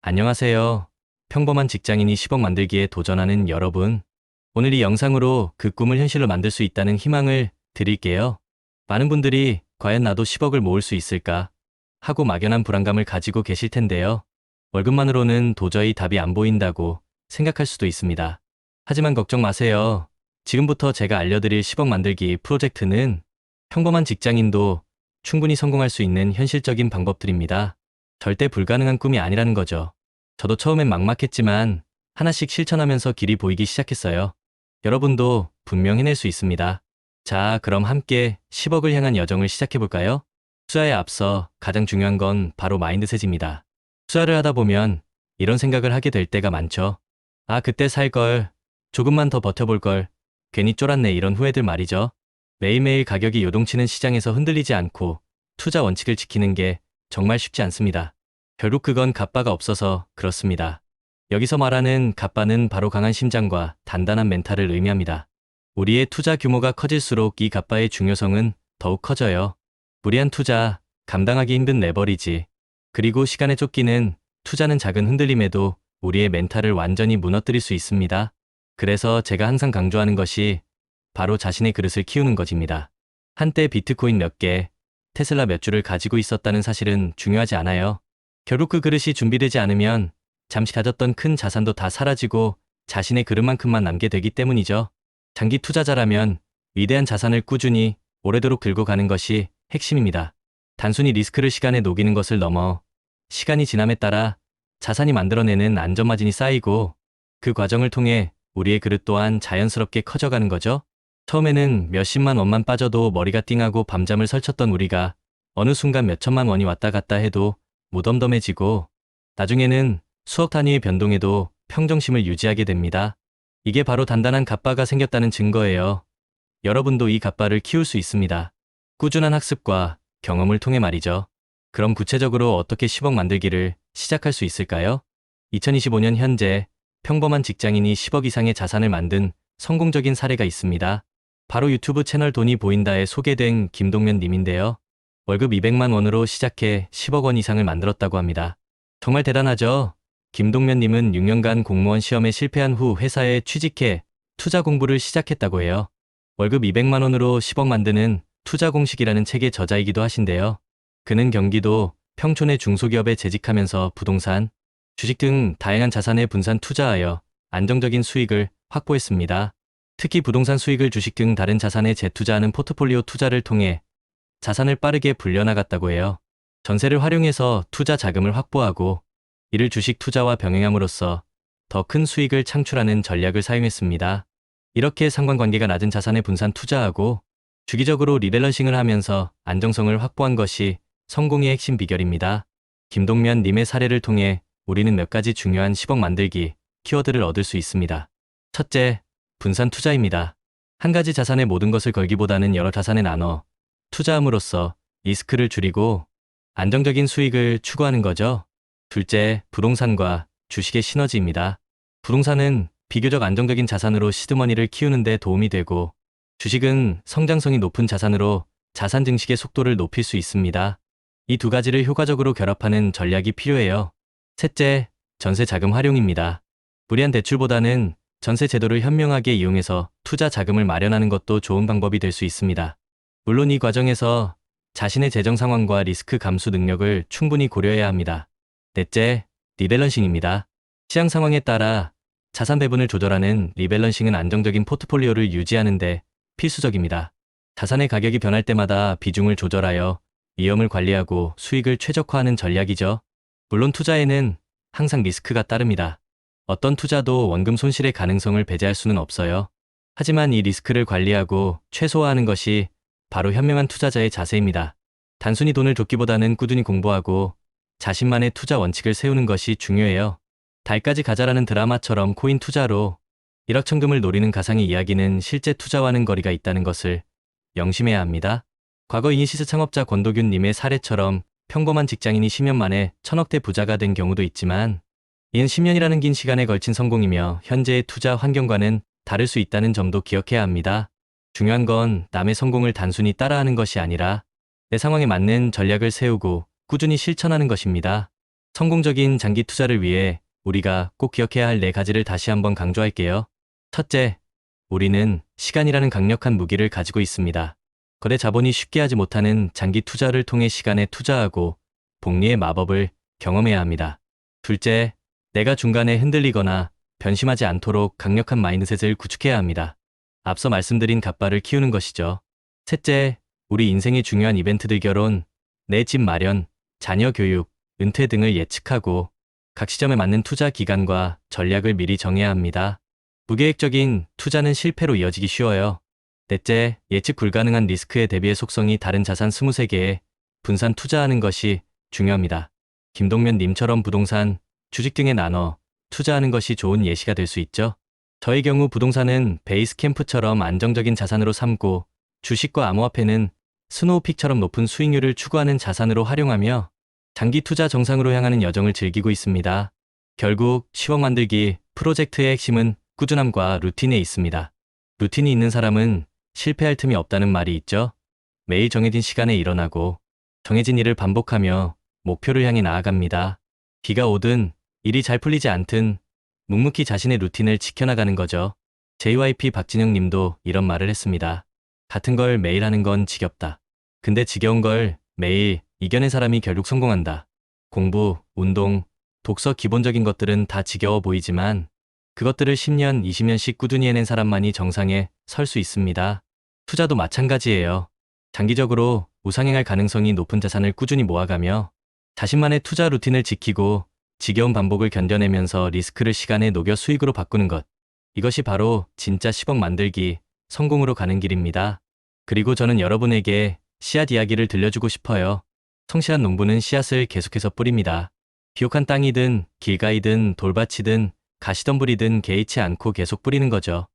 안녕하세요. 평범한 직장인이 10억 만들기에 도전하는 여러분. 오늘 이 영상으로 그 꿈을 현실로 만들 수 있다는 희망을 드릴게요. 많은 분들이 과연 나도 10억을 모을 수 있을까 하고 막연한 불안감을 가지고 계실 텐데요. 월급만으로는 도저히 답이 안 보인다고 생각할 수도 있습니다. 하지만 걱정 마세요. 지금부터 제가 알려드릴 10억 만들기 프로젝트는 평범한 직장인도 충분히 성공할 수 있는 현실적인 방법들입니다. 절대 불가능한 꿈이 아니라는 거죠. 저도 처음엔 막막했지만 하나씩 실천하면서 길이 보이기 시작했어요. 여러분도 분명 해낼 수 있습니다. 자, 그럼 함께 10억을 향한 여정을 시작해볼까요? 투자에 앞서 가장 중요한 건 바로 마인드셋입니다. 투자를 하다 보면 이런 생각을 하게 될 때가 많죠. 아, 그때 살 걸, 조금만 더 버텨볼 걸, 괜히 쫄았네 이런 후회들 말이죠. 매일매일 가격이 요동치는 시장에서 흔들리지 않고 투자 원칙을 지키는 게 정말 쉽지 않습니다. 결국 그건 갑바가 없어서 그렇습니다. 여기서 말하는 갑바는 바로 강한 심장과 단단한 멘탈을 의미합니다. 우리의 투자 규모가 커질수록 이 갑바의 중요성은 더욱 커져요. 무리한 투자, 감당하기 힘든 레버리지, 그리고 시간에 쫓기는 투자는 작은 흔들림에도 우리의 멘탈을 완전히 무너뜨릴 수 있습니다. 그래서 제가 항상 강조하는 것이 바로 자신의 그릇을 키우는 것입니다. 한때 비트코인 몇 개, 테슬라 몇 주를 가지고 있었다는 사실은 중요하지 않아요. 결국 그 그릇이 준비되지 않으면 잠시 가졌던 큰 자산도 다 사라지고 자신의 그릇만큼만 남게 되기 때문이죠. 장기 투자자라면 위대한 자산을 꾸준히 오래도록 들고 가는 것이 핵심입니다. 단순히 리스크를 시간에 녹이는 것을 넘어 시간이 지남에 따라 자산이 만들어내는 안전마진이 쌓이고 그 과정을 통해 우리의 그릇 또한 자연스럽게 커져가는 거죠. 처음에는 몇십만 원만 빠져도 머리가 띵하고 밤잠을 설쳤던 우리가 어느 순간 몇천만 원이 왔다 갔다 해도 무덤덤해지고 나중에는 수억 단위의 변동에도 평정심을 유지하게 됩니다. 이게 바로 단단한 갑바가 생겼다는 증거예요. 여러분도 이 갑바를 키울 수 있습니다. 꾸준한 학습과 경험을 통해 말이죠. 그럼 구체적으로 어떻게 10억 만들기를 시작할 수 있을까요? 2025년 현재 평범한 직장인이 10억 이상의 자산을 만든 성공적인 사례가 있습니다. 바로 유튜브 채널 돈이 보인다에 소개된 김동면 님인데요. 월급 200만 원으로 시작해 10억 원 이상을 만들었다고 합니다. 정말 대단하죠? 김동면 님은 6년간 공무원 시험에 실패한 후 회사에 취직해 투자 공부를 시작했다고 해요. 월급 200만 원으로 10억 만드는 투자 공식이라는 책의 저자이기도 하신데요. 그는 경기도 평촌의 중소기업에 재직하면서 부동산, 주식 등 다양한 자산에 분산 투자하여 안정적인 수익을 확보했습니다. 특히 부동산 수익을 주식 등 다른 자산에 재투자하는 포트폴리오 투자를 통해 자산을 빠르게 불려나갔다고 해요. 전세를 활용해서 투자 자금을 확보하고 이를 주식 투자와 병행함으로써 더 큰 수익을 창출하는 전략을 사용했습니다. 이렇게 상관관계가 낮은 자산에 분산 투자하고 주기적으로 리밸런싱을 하면서 안정성을 확보한 것이 성공의 핵심 비결입니다. 김동면 님의 사례를 통해 우리는 몇 가지 중요한 10억 만들기 키워드를 얻을 수 있습니다. 첫째, 분산 투자입니다. 한 가지 자산에 모든 것을 걸기보다는 여러 자산에 나눠 투자함으로써 리스크를 줄이고 안정적인 수익을 추구하는 거죠. 둘째, 부동산과 주식의 시너지입니다. 부동산은 비교적 안정적인 자산으로 시드머니를 키우는 데 도움이 되고 주식은 성장성이 높은 자산으로 자산 증식의 속도를 높일 수 있습니다. 이 두 가지를 효과적으로 결합하는 전략이 필요해요. 셋째, 전세 자금 활용입니다. 무리한 대출보다는 전세 제도를 현명하게 이용해서 투자 자금을 마련하는 것도 좋은 방법이 될 수 있습니다. 물론 이 과정에서 자신의 재정 상황과 리스크 감수 능력을 충분히 고려해야 합니다. 넷째, 리밸런싱입니다. 시장 상황에 따라 자산 배분을 조절하는 리밸런싱은 안정적인 포트폴리오를 유지하는 데 필수적입니다. 자산의 가격이 변할 때마다 비중을 조절하여 위험을 관리하고 수익을 최적화하는 전략이죠. 물론 투자에는 항상 리스크가 따릅니다. 어떤 투자도 원금 손실의 가능성을 배제할 수는 없어요. 하지만 이 리스크를 관리하고 최소화하는 것이 바로 현명한 투자자의 자세입니다. 단순히 돈을 줬기보다는 꾸준히 공부하고 자신만의 투자 원칙을 세우는 것이 중요해요. 달까지 가자라는 드라마처럼 코인 투자로 일확천금을 노리는 가상의 이야기는 실제 투자와는 거리가 있다는 것을 명심해야 합니다. 과거 이니시스 창업자 권도균 님의 사례처럼 평범한 직장인이 10년 만에 천억대 부자가 된 경우도 있지만 이는 10년이라는 긴 시간에 걸친 성공이며 현재의 투자 환경과는 다를 수 있다는 점도 기억해야 합니다. 중요한 건 남의 성공을 단순히 따라하는 것이 아니라 내 상황에 맞는 전략을 세우고 꾸준히 실천하는 것입니다. 성공적인 장기 투자를 위해 우리가 꼭 기억해야 할 4가지를 다시 한번 강조할게요. 첫째, 우리는 시간이라는 강력한 무기를 가지고 있습니다. 거대 자본이 쉽게 하지 못하는 장기 투자를 통해 시간에 투자하고 복리의 마법을 경험해야 합니다. 둘째, 내가 중간에 흔들리거나 변심하지 않도록 강력한 마인드셋을 구축해야 합니다. 앞서 말씀드린 갑바를 키우는 것이죠. 셋째, 우리 인생의 중요한 이벤트들 결혼, 내 집 마련, 자녀 교육, 은퇴 등을 예측하고 각 시점에 맞는 투자 기간과 전략을 미리 정해야 합니다. 무계획적인 투자는 실패로 이어지기 쉬워요. 넷째, 예측 불가능한 리스크에 대비해 속성이 다른 자산 23개에 분산 투자하는 것이 중요합니다. 김동면 님처럼 부동산, 주식 등에 나눠 투자하는 것이 좋은 예시가 될 수 있죠. 저의 경우 부동산은 베이스 캠프처럼 안정적인 자산으로 삼고 주식과 암호화폐는 스노우픽처럼 높은 수익률을 추구하는 자산으로 활용하며 장기 투자 정상으로 향하는 여정을 즐기고 있습니다. 결국 10억 만들기 프로젝트의 핵심은 꾸준함과 루틴에 있습니다. 루틴이 있는 사람은 실패할 틈이 없다는 말이 있죠. 매일 정해진 시간에 일어나고 정해진 일을 반복하며 목표를 향해 나아갑니다. 비가 오든 일이 잘 풀리지 않든 묵묵히 자신의 루틴을 지켜나가는 거죠. JYP 박진영 님도 이런 말을 했습니다. 같은 걸 매일 하는 건 지겹다. 근데 지겨운 걸 매일 이겨낸 사람이 결국 성공한다. 공부, 운동, 독서 기본적인 것들은 다 지겨워 보이지만 그것들을 10년, 20년씩 꾸준히 해낸 사람만이 정상에 설 수 있습니다. 투자도 마찬가지예요. 장기적으로 우상향할 가능성이 높은 자산을 꾸준히 모아가며 자신만의 투자 루틴을 지키고 지겨운 반복을 견뎌내면서 리스크를 시간에 녹여 수익으로 바꾸는 것. 이것이 바로 진짜 10억 만들기, 성공으로 가는 길입니다. 그리고 저는 여러분에게 씨앗 이야기를 들려주고 싶어요. 성실한 농부는 씨앗을 계속해서 뿌립니다. 비옥한 땅이든 길가이든 돌밭이든 가시덤불이든 개의치 않고 계속 뿌리는 거죠.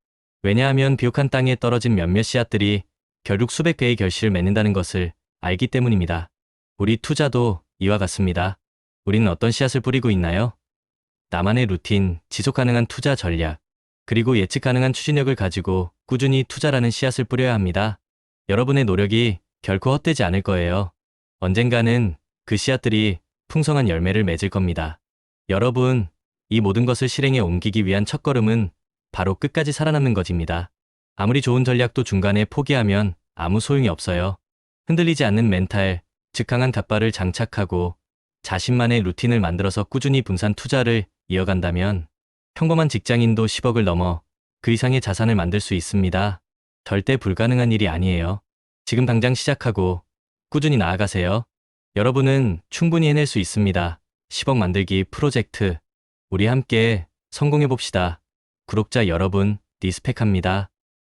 왜냐하면 비옥한 땅에 떨어진 몇몇 씨앗들이 결국 수백 배의 결실을 맺는다는 것을 알기 때문입니다. 우리 투자도 이와 같습니다. 우리는 어떤 씨앗을 뿌리고 있나요? 나만의 루틴, 지속 가능한 투자 전략, 그리고 예측 가능한 추진력을 가지고 꾸준히 투자라는 씨앗을 뿌려야 합니다. 여러분의 노력이 결코 헛되지 않을 거예요. 언젠가는 그 씨앗들이 풍성한 열매를 맺을 겁니다. 여러분, 이 모든 것을 실행에 옮기기 위한 첫걸음은 바로 끝까지 살아남는 것입니다. 아무리 좋은 전략도 중간에 포기하면 아무 소용이 없어요. 흔들리지 않는 멘탈, 즉 강한 갑바를 장착하고 자신만의 루틴을 만들어서 꾸준히 분산 투자를 이어간다면 평범한 직장인도 10억을 넘어 그 이상의 자산을 만들 수 있습니다. 절대 불가능한 일이 아니에요. 지금 당장 시작하고 꾸준히 나아가세요. 여러분은 충분히 해낼 수 있습니다. 10억 만들기 프로젝트. 우리 함께 성공해봅시다. 구독자 여러분, 리스펙합니다.